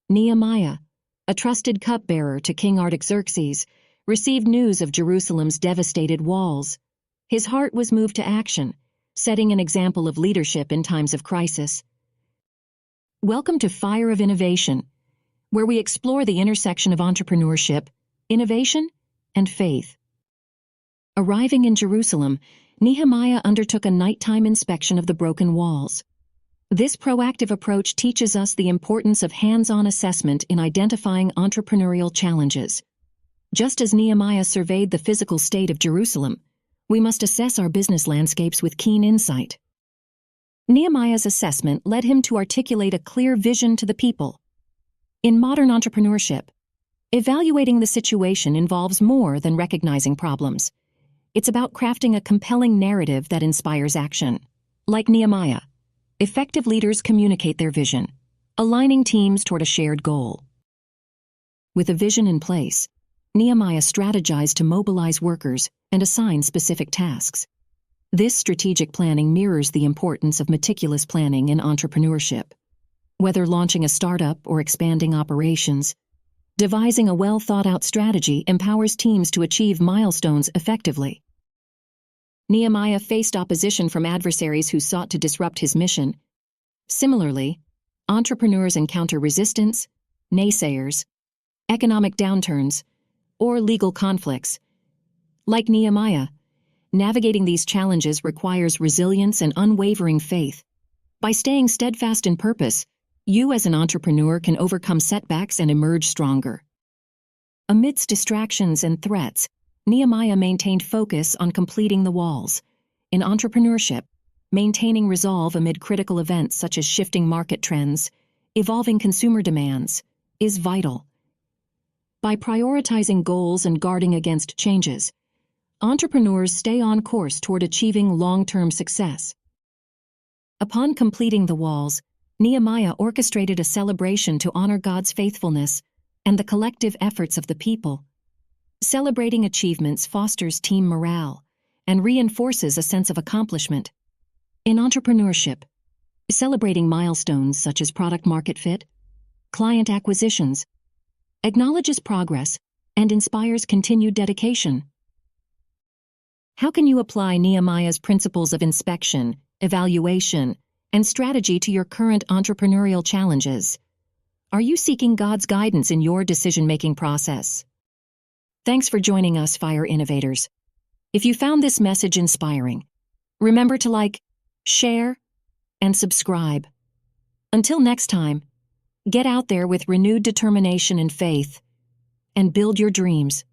Nehemiah, a trusted cupbearer to King Artaxerxes, received news of Jerusalem's devastated walls. His heart was moved to action, setting an example of leadership in times of crisis. Welcome to Fire of Innovation, where we explore the intersection of entrepreneurship, innovation, and faith. Arriving in Jerusalem, Nehemiah undertook a nighttime inspection of the broken walls. This proactive approach teaches us the importance of hands-on assessment in identifying entrepreneurial challenges. Just as Nehemiah surveyed the physical state of Jerusalem, we must assess our business landscapes with keen insight. Nehemiah's assessment led him to articulate a clear vision to the people. In modern entrepreneurship, evaluating the situation involves more than recognizing problems. It's about crafting a compelling narrative that inspires action. Like Nehemiah, effective leaders communicate their vision, aligning teams toward a shared goal. With a vision in place, Nehemiah strategized to mobilize workers and assign specific tasks. This strategic planning mirrors the importance of meticulous planning in entrepreneurship. Whether launching a startup or expanding operations, devising a well-thought-out strategy empowers teams to achieve milestones effectively. Nehemiah faced opposition from adversaries who sought to disrupt his mission. Similarly, entrepreneurs encounter resistance, naysayers, economic downturns, or legal conflicts. Like Nehemiah, navigating these challenges requires resilience and unwavering faith. By staying steadfast in purpose, you as an entrepreneur can overcome setbacks and emerge stronger. Amidst distractions and threats, Nehemiah maintained focus on completing the walls. In entrepreneurship, maintaining resolve amid critical events such as shifting market trends, evolving consumer demands, is vital. By prioritizing goals and guarding against changes, entrepreneurs stay on course toward achieving long-term success. Upon completing the walls, Nehemiah orchestrated a celebration to honor God's faithfulness and the collective efforts of the people. Celebrating achievements fosters team morale and reinforces a sense of accomplishment. In entrepreneurship, celebrating milestones such as product-market fit, client acquisitions, acknowledges progress and inspires continued dedication. How can you apply Nehemiah's principles of inspection, evaluation, and strategy to your current entrepreneurial challenges? Are you seeking God's guidance in your decision-making process? Thanks for joining us, Fire Innovators. If you found this message inspiring, remember to like, share, and subscribe. Until next time, get out there with renewed determination and faith, and build your dreams.